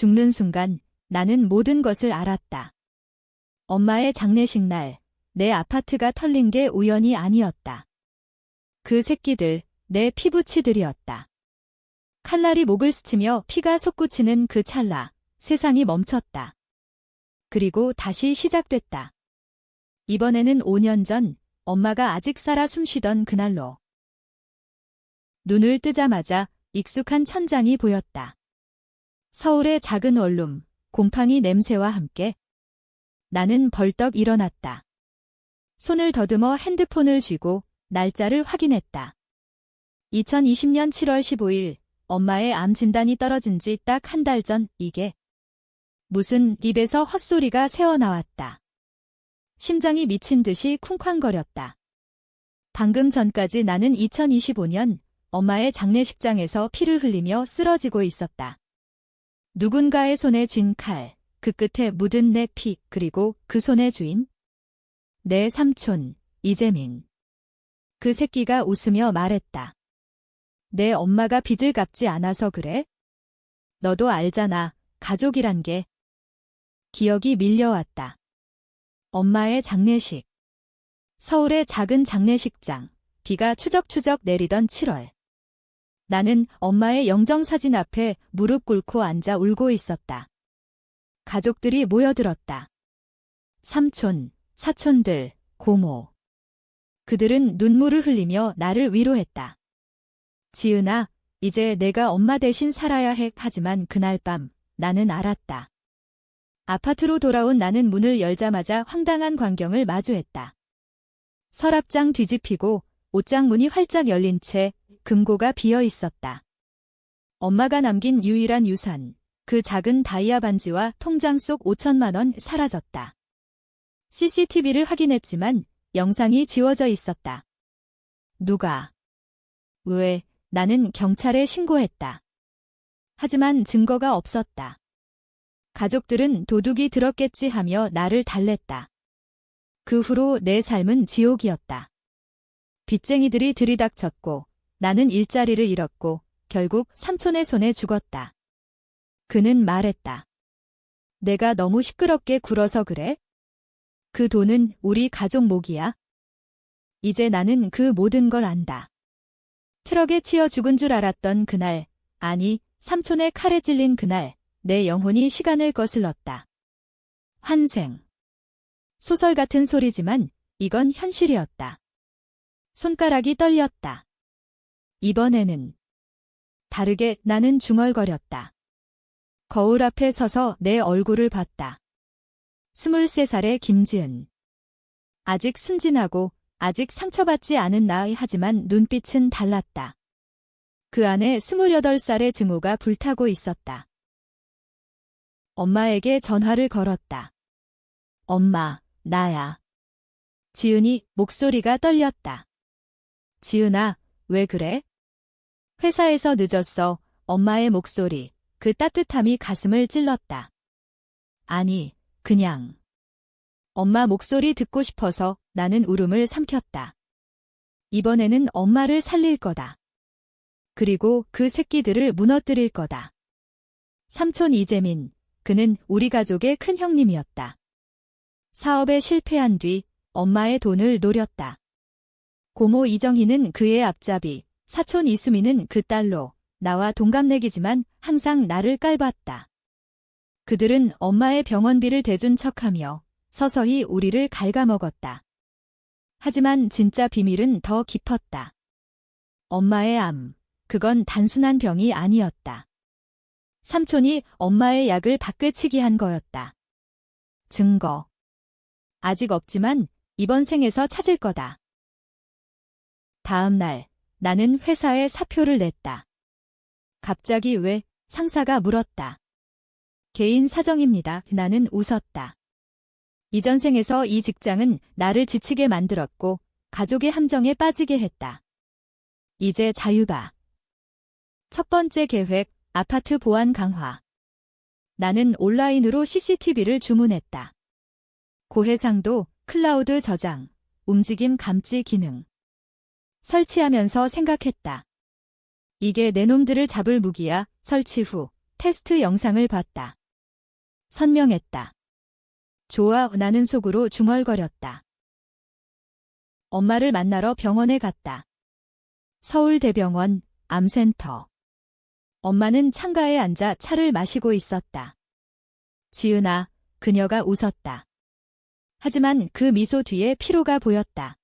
죽는 순간 나는 모든 것을 알았다. 엄마의 장례식 날, 내 아파트가 털린 게 우연이 아니었다. 그 새끼들, 내 피부치들이었다. 칼날이 목을 스치며 피가 솟구치는 그 찰나, 세상이 멈췄다. 그리고 다시 시작됐다. 이번에는 5년 전, 엄마가 아직 살아 숨쉬던 그날로. 눈을 뜨자마자 익숙한 천장이 보였다. 서울의 작은 원룸, 곰팡이 냄새와 함께 나는 벌떡 일어났다. 손을 더듬어 핸드폰을 쥐고 날짜를 확인했다. 2020년 7월 15일, 엄마의 암 진단이 떨어진 지 딱 한 달 전. 이게 무슨 입에서 헛소리가 새어나왔다. 심장이 미친 듯이 쿵쾅거렸다. 방금 전까지 나는 2025년 엄마의 장례식장에서 피를 흘리며 쓰러지고 있었다. 누군가의 손에 쥔 칼, 그 끝에 묻은 내 피, 그리고 그 손의 주인? 내 삼촌, 이재민. 그 새끼가 웃으며 말했다. 내 엄마가 빚을 갚지 않아서 그래? 너도 알잖아, 가족이란 게. 기억이 밀려왔다. 엄마의 장례식. 서울의 작은 장례식장, 비가 추적추적 내리던 7월. 나는 엄마의 영정사진 앞에 무릎 꿇고 앉아 울고 있었다. 가족들이 모여들었다. 삼촌, 사촌들, 고모. 그들은 눈물을 흘리며 나를 위로했다. 지은아, 이제 내가 엄마 대신 살아야 해. 하지만 그날 밤 나는 알았다. 아파트로 돌아온 나는 문을 열자마자 황당한 광경을 마주했다. 서랍장 뒤집히고 옷장 문이 활짝 열린 채 금고가 비어 있었다. 엄마가 남긴 유일한 유산, 그 작은 다이아 반지와 통장 속 5천만 원 사라졌다. CCTV를 확인했지만 영상이 지워져 있었다. 누가? 왜? 나는 경찰에 신고했다. 하지만 증거가 없었다. 가족들은 도둑이 들었겠지 하며 나를 달랬다. 그 후로 내 삶은 지옥이었다. 빚쟁이들이 들이닥쳤고 나는 일자리를 잃었고 결국 삼촌의 손에 죽었다. 그는 말했다. 내가 너무 시끄럽게 굴어서 그래? 그 돈은 우리 가족 몫이야. 이제 나는 그 모든 걸 안다. 트럭에 치여 죽은 줄 알았던 그날, 아니, 삼촌의 칼에 찔린 그날, 내 영혼이 시간을 거슬렀다. 환생. 소설 같은 소리지만 이건 현실이었다. 손가락이 떨렸다. 이번에는 다르게 나는 중얼거렸다. 거울 앞에 서서 내 얼굴을 봤다. 23살의 김지은. 아직 순진하고 아직 상처받지 않은 나이 하지만 눈빛은 달랐다. 그 안에 28살의 증오가 불타고 있었다. 엄마에게 전화를 걸었다. 엄마, 나야. 지은이 목소리가 떨렸다. 지은아, 왜 그래? 회사에서 늦었어. 엄마의 목소리, 그 따뜻함이 가슴을 찔렀다. 아니, 그냥. 엄마 목소리 듣고 싶어서 나는 울음을 삼켰다. 이번에는 엄마를 살릴 거다. 그리고 그 새끼들을 무너뜨릴 거다. 삼촌 이재민, 그는 우리 가족의 큰 형님이었다. 사업에 실패한 뒤 엄마의 돈을 노렸다. 고모 이정희는 그의 앞잡이, 사촌 이수미는 그 딸로, 나와 동갑내기지만 항상 나를 깔봤다. 그들은 엄마의 병원비를 대준 척하며 서서히 우리를 갉아먹었다. 하지만 진짜 비밀은 더 깊었다. 엄마의 암, 그건 단순한 병이 아니었다. 삼촌이 엄마의 약을 바꿰치기 한 거였다. 증거. 아직 없지만 이번 생에서 찾을 거다. 다음 날, 나는 회사에 사표를 냈다. 갑자기 왜? 상사가 물었다. 개인 사정입니다. 나는 웃었다. 이전 생에서 이 직장은 나를 지치게 만들었고 가족의 함정에 빠지게 했다. 이제 자유다. 첫 번째 계획, 아파트 보안 강화. 나는 온라인으로 CCTV를 주문했다. 고해상도, 클라우드 저장, 움직임 감지 기능. 설치하면서 생각했다. 이게 내 놈들을 잡을 무기야. 설치 후 테스트 영상을 봤다. 선명했다. 좋아, 나는 속으로 중얼거렸다. 엄마를 만나러 병원에 갔다. 서울대병원 암센터. 엄마는 창가에 앉아 차를 마시고 있었다. 지은아, 그녀가 웃었다. 하지만 그 미소 뒤에 피로가 보였다.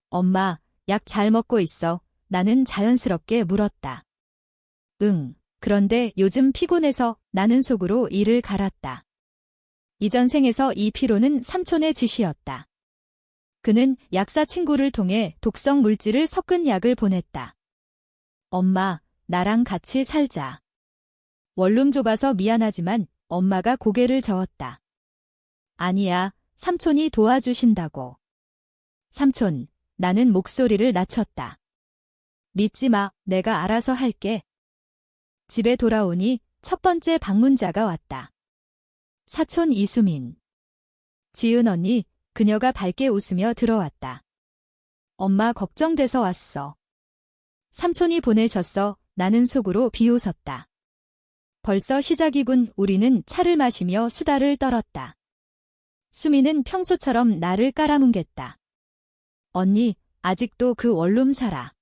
엄마, 약 잘 먹고 있어? 나는 자연스럽게 물었다. 응, 그런데 요즘 피곤해서 나는 속으로 이를 갈았다. 이전 생에서 이 피로는 삼촌의 짓이었다. 그는 약사 친구를 통해 독성 물질을 섞은 약을 보냈다. 엄마, 나랑 같이 살자. 원룸 좁아서 미안하지만 엄마가 고개를 저었다. 아니야, 삼촌이 도와주신다고. 삼촌, 나는 목소리를 낮췄다. 믿지 마, 내가 알아서 할게. 집에 돌아오니 첫 번째 방문자가 왔다. 사촌 이수민. 지은 언니, 그녀가 밝게 웃으며 들어왔다. 엄마 걱정돼서 왔어. 삼촌이 보내셨어. 나는 속으로 비웃었다. 벌써 시작이군. 우리는 차를 마시며 수다를 떨었다. 수민은 평소처럼 나를 깔아뭉갰다. 언니, 아직도 그 원룸 살아.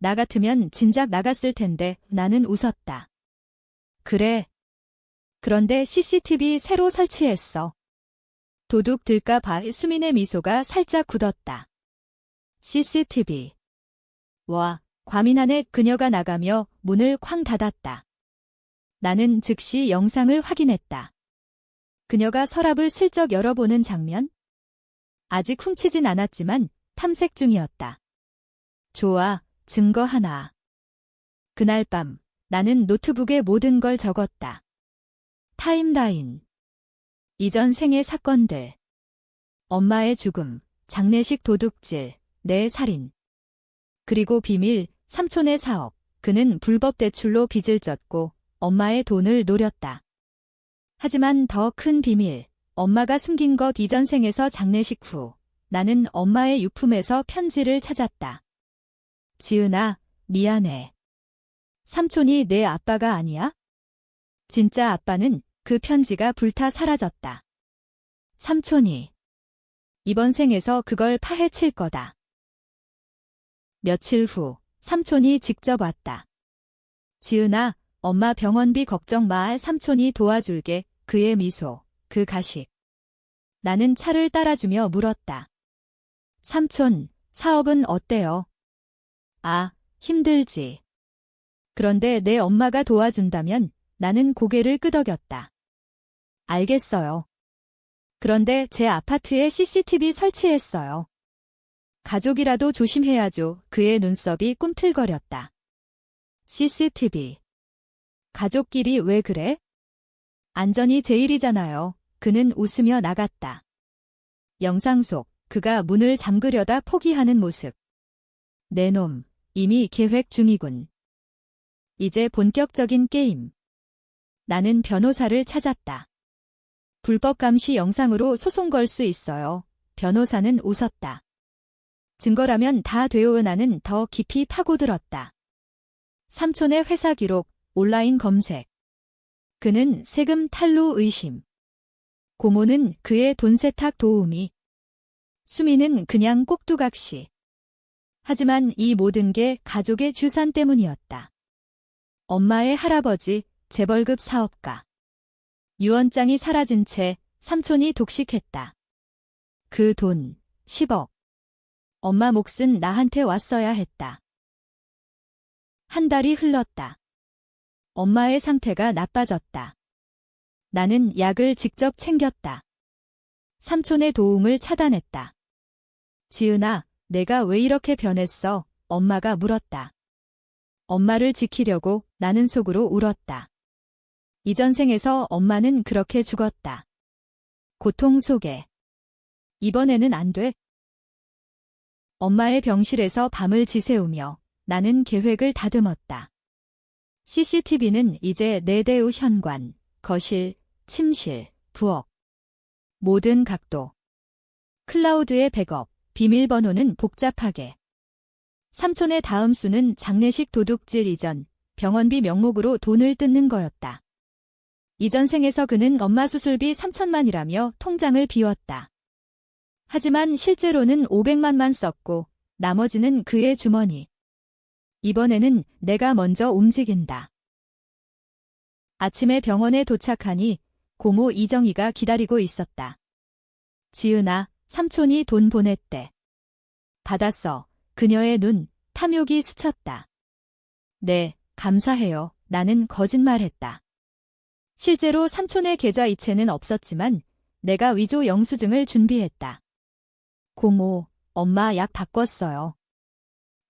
나 같으면 진작 나갔을 텐데. 나는 웃었다. 그래. 그런데 CCTV 새로 설치했어. 도둑 들까 봐. 수민의 미소가 살짝 굳었다. CCTV. 와, 과민하네. 그녀가 나가며 문을 쾅 닫았다. 나는 즉시 영상을 확인했다. 그녀가 서랍을 슬쩍 열어보는 장면? 아직 훔치진 않았지만 탐색 중이었다. 좋아, 증거 하나. 그날 밤 나는 노트북에 모든 걸 적었다. 타임라인. 이전 생의 사건들. 엄마의 죽음, 장례식 도둑질, 내 살인. 그리고 비밀, 삼촌의 사업. 그는 불법 대출로 빚을 졌고 엄마의 돈을 노렸다. 하지만 더 큰 비밀, 엄마가 숨긴 것. 이전 생에서 장례식 후 나는 엄마의 유품에서 편지를 찾았다. 지은아, 미안해. 삼촌이 내 아빠가 아니야? 진짜 아빠는 그 편지가 불타 사라졌다. 삼촌이 이번 생에서 그걸 파헤칠 거다. 며칠 후 삼촌이 직접 왔다. 지은아, 엄마 병원비 걱정 마. 삼촌이 도와줄게. 그의 미소, 그 가식. 나는 차를 따라주며 물었다. 삼촌, 사업은 어때요? 아, 힘들지. 그런데 내 엄마가 도와준다면. 나는 고개를 끄덕였다. 알겠어요. 그런데 제 아파트에 CCTV 설치했어요. 가족이라도 조심해야죠. 그의 눈썹이 꿈틀거렸다. CCTV. 가족끼리 왜 그래? 안전이 제일이잖아요. 그는 웃으며 나갔다. 영상 속 그가 문을 잠그려다 포기하는 모습. 내 놈, 이미 계획 중이군. 이제 본격적인 게임. 나는 변호사를 찾았다. 불법 감시 영상으로 소송 걸 수 있어요. 변호사는 웃었다. 증거라면 다 돼요. 나는 더 깊이 파고들었다. 삼촌의 회사 기록, 온라인 검색. 그는 세금 탈루 의심. 고모는 그의 돈 세탁 도우미. 수미는 그냥 꼭두각시. 하지만 이 모든 게 가족의 주산 때문이었다. 엄마의 할아버지, 재벌급 사업가. 유언장이 사라진 채 삼촌이 독식했다. 그 돈, 10억. 엄마 몫은 나한테 왔어야 했다. 한 달이 흘렀다. 엄마의 상태가 나빠졌다. 나는 약을 직접 챙겼다. 삼촌의 도움을 차단했다. 지은아, 내가 왜 이렇게 변했어? 엄마가 물었다. 엄마를 지키려고. 나는 속으로 울었다. 이전 생에서 엄마는 그렇게 죽었다. 고통 속에. 이번에는 안 돼. 엄마의 병실에서 밤을 지새우며 나는 계획을 다듬었다. CCTV는 이제 내 대우 현관, 거실, 침실, 부엌. 모든 각도. 클라우드의 백업, 비밀번호는 복잡하게. 삼촌의 다음 수는 장례식 도둑질 이전, 병원비 명목으로 돈을 뜯는 거였다. 이전 생에서 그는 엄마 수술비 3천만이라며 통장을 비웠다. 하지만 실제로는 500만만 썼고 나머지는 그의 주머니. 이번에는 내가 먼저 움직인다. 아침에 병원에 도착하니 고모 이정희가 기다리고 있었다. 지은아, 삼촌이 돈 보냈대. 받았어. 그녀의 눈, 탐욕이 스쳤다. 네, 감사해요. 나는 거짓말했다. 실제로 삼촌의 계좌 이체는 없었지만 내가 위조 영수증을 준비했다. 고모, 엄마 약 바꿨어요.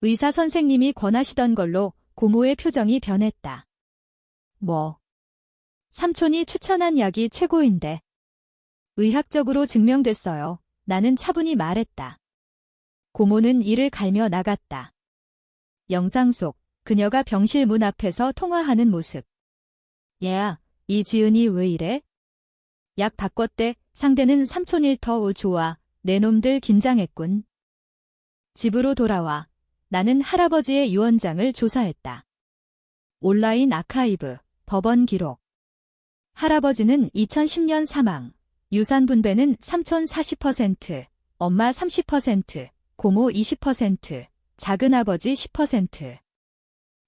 의사 선생님이 권하시던 걸로 고모의 표정이 변했다. 뭐? 삼촌이 추천한 약이 최고인데. 의학적으로 증명됐어요. 나는 차분히 말했다. 고모는 이를 갈며 나갔다. 영상 속 그녀가 병실 문 앞에서 통화하는 모습. 얘야, 이 지은이 왜 이래? 약 바꿨대. 상대는 삼촌일 더 좋아. 내 놈들 긴장했군. 집으로 돌아와. 나는 할아버지의 유언장을 조사했다. 온라인 아카이브, 법원 기록. 할아버지는 2010년 사망. 유산 분배는 삼촌 40%, 엄마 30%, 고모 20%, 작은아버지 10%.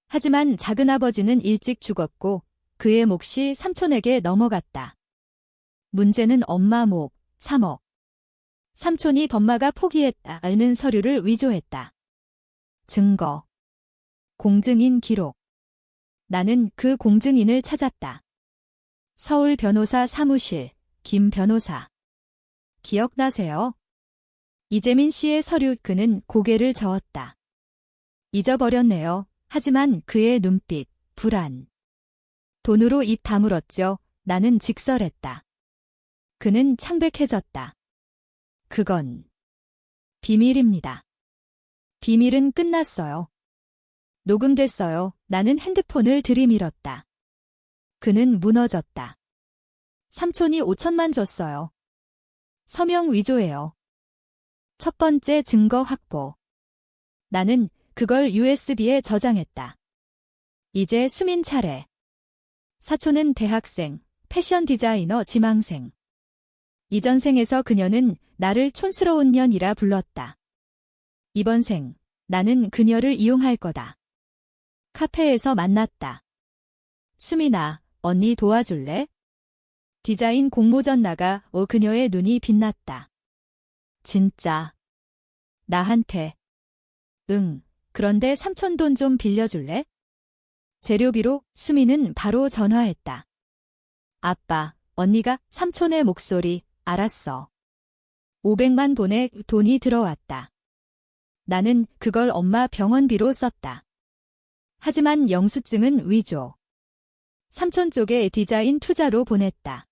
하지만 작은아버지는 일찍 죽었고 그의 몫이 삼촌에게 넘어갔다. 문제는 엄마 몫, 3억. 삼촌이 덤마가 포기했다는 서류를 위조했다. 증거. 공증인 기록. 나는 그 공증인을 찾았다. 서울 변호사 사무실, 김 변호사. 기억나세요? 이재민 씨의 서류. 그는 고개를 저었다. 잊어버렸네요. 하지만 그의 눈빛, 불안. 돈으로 입 다물었죠. 나는 직설했다. 그는 창백해졌다. 그건 비밀입니다. 비밀은 끝났어요. 녹음됐어요. 나는 핸드폰을 들이밀었다. 그는 무너졌다. 삼촌이 5천만 줬어요. 서명 위조예요. 첫 번째 증거 확보. 나는 그걸 USB에 저장했다. 이제 수민 차례. 사촌은 대학생, 패션 디자이너 지망생. 이전 생에서 그녀는 나를 촌스러운 년이라 불렀다. 이번 생, 나는 그녀를 이용할 거다. 카페에서 만났다. 수민아, 언니 도와줄래? 디자인 공모전 나가. 그녀의 눈이 빛났다. 진짜. 나한테. 응, 그런데 삼촌 돈 좀 빌려줄래? 재료비로. 수민은 바로 전화했다. 아빠, 언니가. 삼촌의 목소리. 알았어. 500만 보내. 돈이 들어왔다. 나는 그걸 엄마 병원비로 썼다. 하지만 영수증은 위조. 삼촌 쪽에 디자인 투자로 보냈다.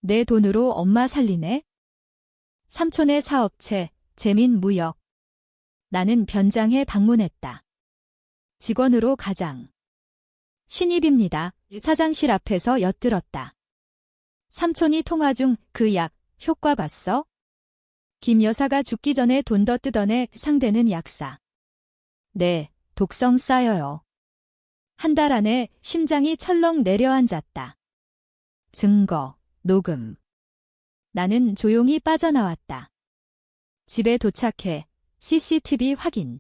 내 돈으로 엄마 살리네? 삼촌의 사업체, 재민 무역. 나는 변장에 방문했다. 직원으로 가장. 신입입니다. 사장실 앞에서 엿들었다. 삼촌이 통화 중. 그 약, 효과 봤어? 김 여사가 죽기 전에 돈 더 뜯어내. 상대는 약사. 네, 독성 쌓여요. 한 달 안에 심장이 철렁 내려앉았다. 증거, 녹음. 나는 조용히 빠져나왔다. 집에 도착해 CCTV 확인.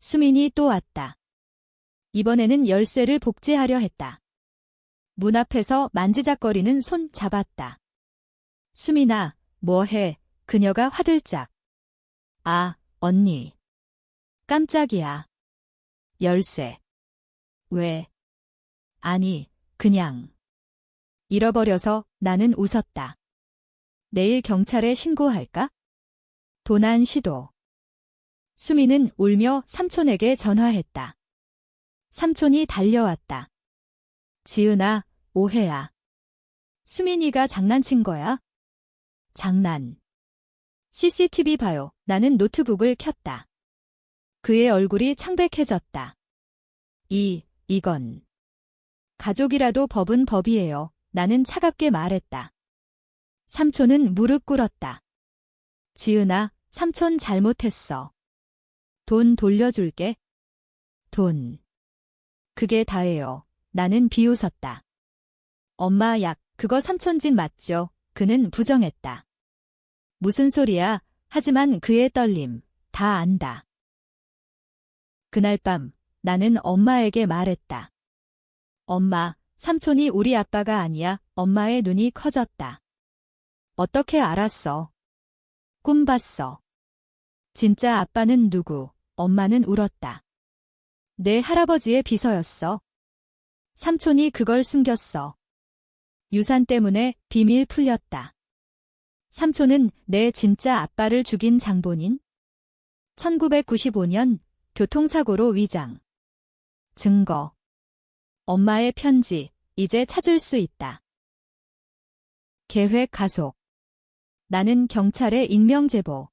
수민이 또 왔다. 이번에는 열쇠를 복제하려 했다. 문 앞에서 만지작거리는 손 잡았다. 수민아, 뭐해? 그녀가 화들짝. 아, 언니. 깜짝이야. 열쇠. 왜? 아니, 그냥. 잃어버려서. 나는 웃었다. 내일 경찰에 신고할까? 도난 시도. 수민은 울며 삼촌에게 전화했다. 삼촌이 달려왔다. 지은아, 오해야. 수민이가 장난친 거야? 장난. CCTV 봐요. 나는 노트북을 켰다. 그의 얼굴이 창백해졌다. 이건. 가족이라도 법은 법이에요. 나는 차갑게 말했다. 삼촌은 무릎 꿇었다. 지은아, 삼촌 잘못했어. 돈 돌려줄게. 돈. 그게 다예요. 나는 비웃었다. 엄마 약, 그거 삼촌 진 맞죠? 그는 부정했다. 무슨 소리야? 하지만 그의 떨림, 다 안다. 그날 밤, 나는 엄마에게 말했다. 엄마, 삼촌이 우리 아빠가 아니야. 엄마의 눈이 커졌다. 어떻게 알았어? 꿈 봤어. 진짜 아빠는 누구? 엄마는 울었다. 내 할아버지의 비서였어. 삼촌이 그걸 숨겼어. 유산 때문에 비밀 풀렸다. 삼촌은 내 진짜 아빠를 죽인 장본인? 1995년 교통사고로 위장. 증거. 엄마의 편지, 이제 찾을 수 있다. 계획 가속. 나는 경찰에 익명제보.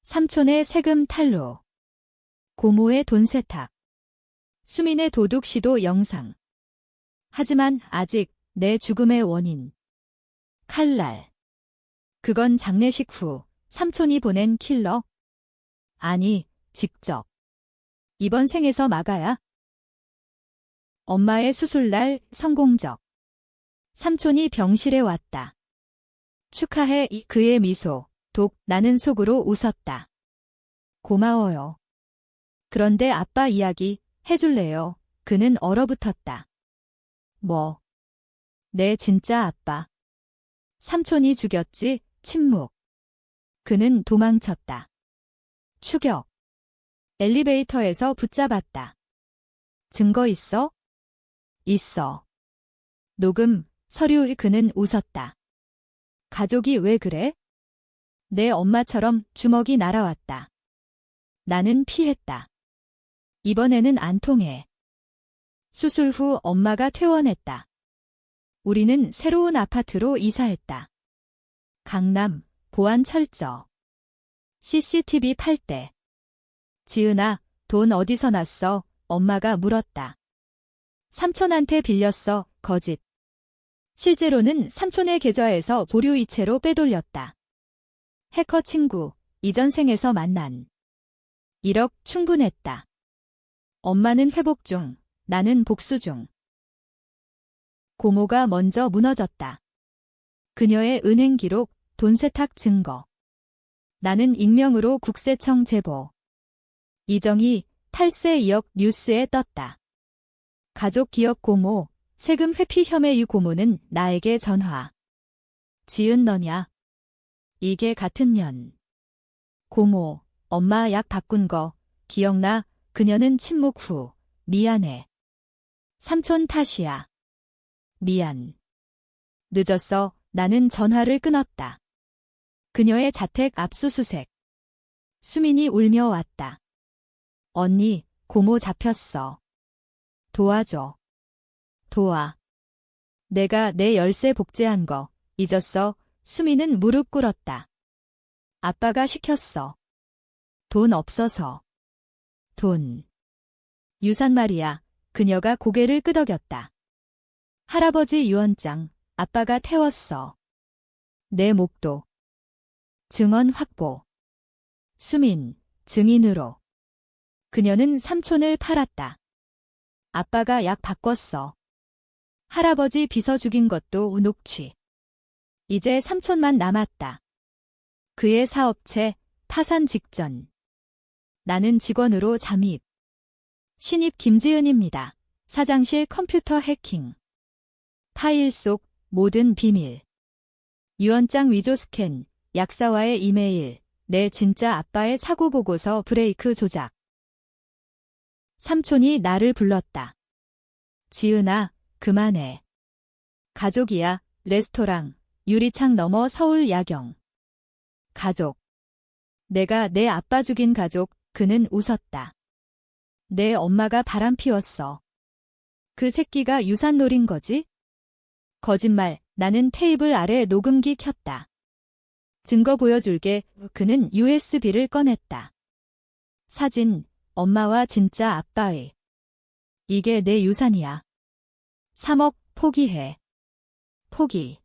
삼촌의 세금 탈루. 고모의 돈 세탁. 수민의 도둑 시도 영상. 하지만 아직 내 죽음의 원인. 칼날. 그건 장례식 후 삼촌이 보낸 킬러? 아니, 직접. 이번 생에서 막아야. 엄마의 수술날 성공적. 삼촌이 병실에 왔다. 축하해. 그의 미소. 나는 속으로 웃었다. 고마워요. 그런데 아빠 이야기 해줄래요? 그는 얼어붙었다. 뭐? 내 진짜 아빠. 삼촌이 죽였지. 침묵. 그는 도망쳤다. 추격. 엘리베이터에서 붙잡았다. 증거 있어? 있어. 녹음, 서류. 그는 웃었다. 가족이 왜 그래? 내 엄마처럼 주먹이 날아왔다. 나는 피했다. 이번에는 안 통해. 수술 후 엄마가 퇴원했다. 우리는 새로운 아파트로 이사했다. 강남, 보안 철저. CCTV 8대. 지은아, 돈 어디서 났어? 엄마가 물었다. 삼촌한테 빌렸어. 거짓. 실제로는 삼촌의 계좌에서 보류이체로 빼돌렸다. 해커 친구, 이전 생에서 만난. 1억 충분했다. 엄마는 회복 중, 나는 복수 중. 고모가 먼저 무너졌다. 그녀의 은행 기록, 돈 세탁 증거. 나는 익명으로 국세청 제보. 이정희, 탈세 2억 뉴스에 떴다. 가족 기억 고모, 세금 회피 혐의. 유 고모는 나에게 전화. 지은 너냐? 이게 같은 년. 고모, 엄마 약 바꾼 거 기억나? 그녀는 침묵 후. 미안해. 삼촌 탓이야. 미안. 늦었어. 나는 전화를 끊었다. 그녀의 자택 압수수색. 수민이 울며 왔다. 언니, 고모 잡혔어. 도와줘. 도와. 내가 내 열쇠 복제한 거 잊었어? 수민은 무릎 꿇었다. 아빠가 시켰어. 돈 없어서. 돈. 유산 말이야. 그녀가 고개를 끄덕였다. 할아버지 유언장, 아빠가 태웠어. 내 목도. 증언 확보. 수민, 증인으로. 그녀는 삼촌을 팔았다. 아빠가 약 바꿨어. 할아버지 비서 죽인 것도 녹취. 이제 삼촌만 남았다. 그의 사업체, 파산 직전. 나는 직원으로 잠입. 신입 김지은입니다. 사장실 컴퓨터 해킹. 파일 속 모든 비밀. 유언장 위조 스캔, 약사와의 이메일, 내 진짜 아빠의 사고 보고서 브레이크 조작. 삼촌이 나를 불렀다. 지은아, 그만해. 가족이야, 레스토랑, 유리창 너머 서울 야경. 가족. 내가 내 아빠 죽인 가족. 그는 웃었다. 내 엄마가 바람 피웠어. 그 새끼가 유산 노린 거지? 거짓말. 나는 테이블 아래 녹음기 켰다. 증거 보여줄게. 그는 USB를 꺼냈다. 사진, 엄마와 진짜 아빠의. 이게 내 유산이야. 3억 포기해. 포기.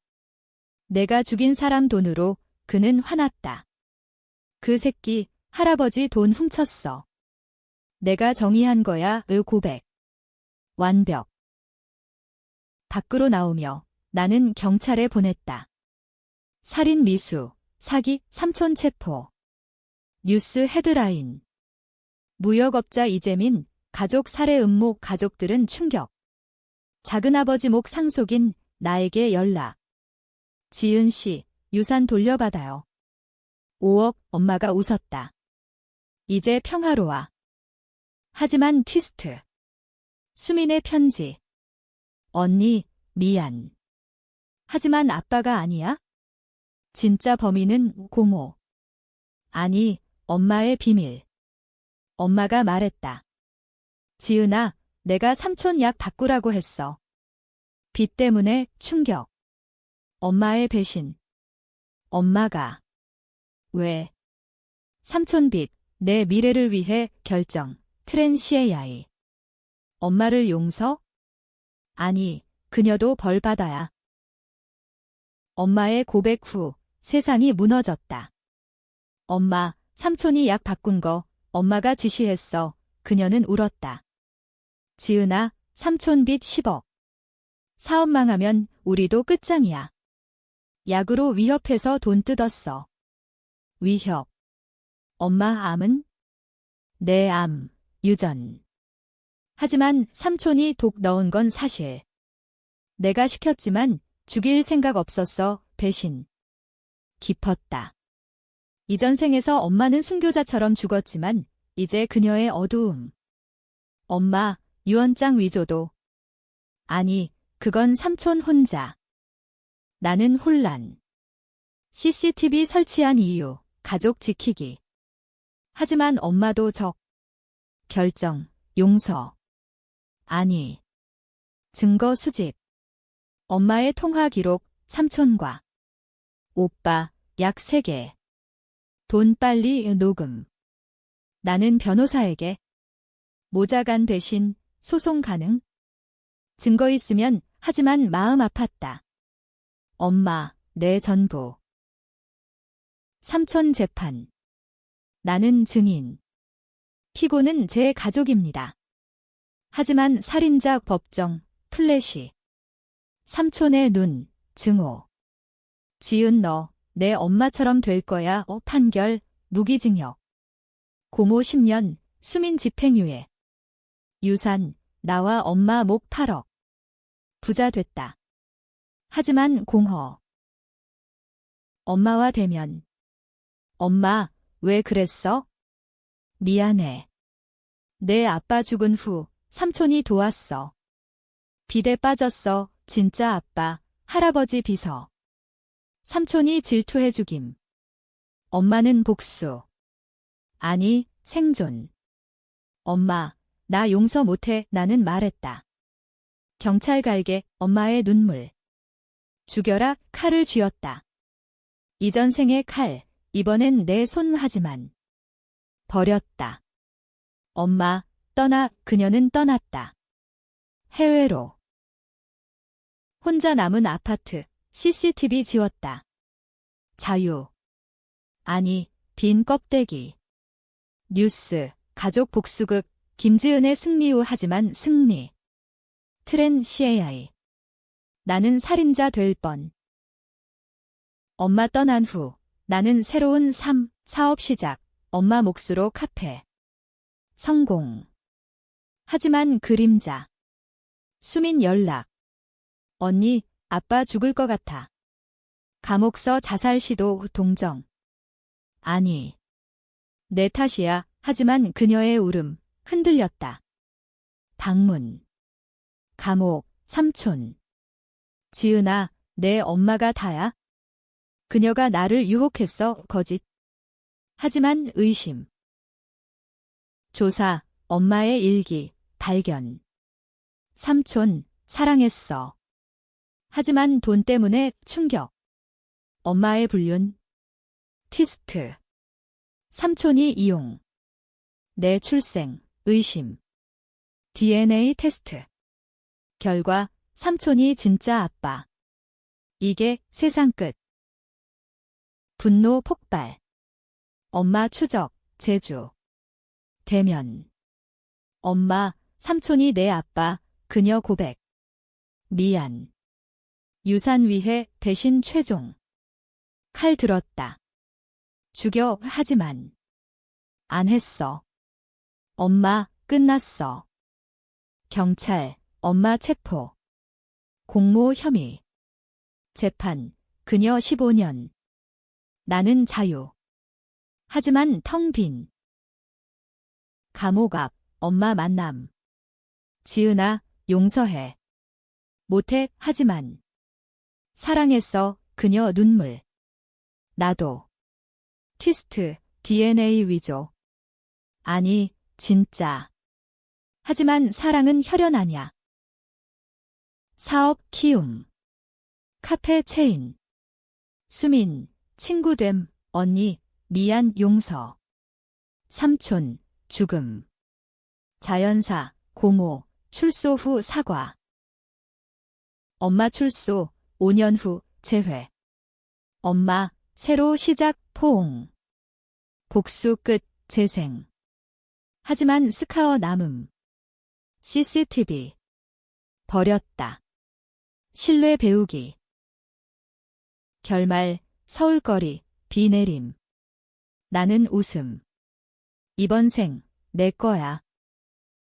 내가 죽인 사람 돈으로. 그는 화났다. 그 새끼, 할아버지 돈 훔쳤어. 내가 정의한 거야. 고백. 완벽. 밖으로 나오며 나는 경찰에 보냈다. 살인 미수, 사기, 삼촌 체포. 뉴스 헤드라인. 무역업자 이재민, 가족 살해 음모 가족들은 충격. 작은아버지 목 상속인 나에게 연락. 지은 씨, 유산 돌려받아요. 5억, 엄마가 웃었다. 이제 평화로워. 하지만 트위스트. 수민의 편지. 언니, 미안. 하지만 아빠가 아니야? 진짜 범인은 고모. 아니, 엄마의 비밀. 엄마가 말했다. 지은아, 내가 삼촌 약 바꾸라고 했어. 빚 때문에 충격. 엄마의 배신. 엄마가. 왜? 삼촌 빚, 내 미래를 위해 결정. 트랜시에야이. 엄마를 용서? 아니, 그녀도 벌 받아야. 엄마의 고백 후 세상이 무너졌다. 엄마, 삼촌이 약 바꾼 거 엄마가 지시했어. 그녀는 울었다. 지은아, 삼촌 빚 10억. 사업 망하면 우리도 끝장이야. 약으로 위협해서 돈 뜯었어. 위협. 엄마 암은? 내 암, 유전. 하지만 삼촌이 독 넣은 건 사실. 내가 시켰지만 죽일 생각 없었어. 배신. 깊었다. 이전 생에서 엄마는 순교자처럼 죽었지만 이제 그녀의 어두움. 엄마, 유언장 위조도. 아니, 그건 삼촌 혼자. 나는 혼란. CCTV 설치한 이유, 가족 지키기. 하지만 엄마도 적. 결정, 용서. 아니. 증거 수집. 엄마의 통화 기록, 삼촌과. 오빠, 약 3개. 돈 빨리 녹음. 나는 변호사에게. 모자간 배신, 소송 가능? 증거 있으면 하지만 마음 아팠다. 엄마, 내 전부. 삼촌 재판. 나는 증인. 피고는 제 가족입니다. 하지만 살인자 법정, 플래시. 삼촌의 눈, 증오. 지은 너, 내 엄마처럼 될 거야. 판결, 무기징역. 고모 10년, 수민 집행유예. 유산, 나와 엄마 목 8억. 부자 됐다. 하지만 공허. 엄마와 대면. 엄마, 왜 그랬어? 미안해. 내 아빠 죽은 후 삼촌이 도왔어. 빚에 빠졌어. 진짜 아빠, 할아버지 비서. 삼촌이 질투해 죽임. 엄마는 복수. 아니, 생존. 엄마, 나 용서 못해. 나는 말했다. 경찰 갈게. 엄마의 눈물. 죽여라. 칼을 쥐었다. 이전 생의 칼, 이번엔 내 손. 하지만 버렸다. 엄마, 떠나. 그녀는 떠났다. 해외로. 혼자 남은 아파트, CCTV 지웠다. 자유. 아니, 빈 껍데기. 뉴스, 가족 복수극, 김지은의 승리 후. 하지만 승리. 트랜시에야이. 나는 살인자 될 뻔. 엄마 떠난 후 나는 새로운 삶, 사업 시작. 엄마 몫으로 카페. 성공. 하지만 그림자. 수민 연락. 언니, 아빠 죽을 것 같아. 감옥서 자살 시도. 동정. 아니. 내 탓이야. 하지만 그녀의 울음. 흔들렸다. 방문. 감옥. 삼촌. 지은아, 내 엄마가 다야? 그녀가 나를 유혹했어. 거짓. 하지만 의심. 조사. 엄마의 일기. 발견. 삼촌, 사랑했어. 하지만 돈 때문에 충격. 엄마의 불륜. 티스트. 삼촌이 이용. 내 출생. 의심. DNA 테스트. 결과, 삼촌이 진짜 아빠. 이게 세상 끝. 분노 폭발. 엄마 추적. 제주. 대면. 엄마, 삼촌이 내 아빠. 그녀 고백. 미안. 유산 위해 배신 최종. 칼 들었다. 죽여 하지만. 안 했어. 엄마, 끝났어. 경찰, 엄마 체포. 공모 혐의. 재판, 그녀 15년. 나는 자유. 하지만 텅 빈. 감옥 앞, 엄마 만남. 지은아, 용서해. 못해, 하지만. 사랑했어, 그녀 눈물. 나도. 트위스트, DNA 위조. 아니, 진짜. 하지만 사랑은 혈연 아냐. 사업 키움. 카페 체인. 수민, 친구됨, 언니, 미안 용서. 삼촌, 죽음. 자연사, 고모, 출소 후 사과. 엄마 출소, 5년 후 재회. 엄마, 새로 시작 포옹. 복수 끝, 재생. 하지만 스카어 남음. CCTV. 버렸다. 신뢰 배우기. 결말, 서울거리, 비 내림. 나는 웃음. 이번 생, 내 거야.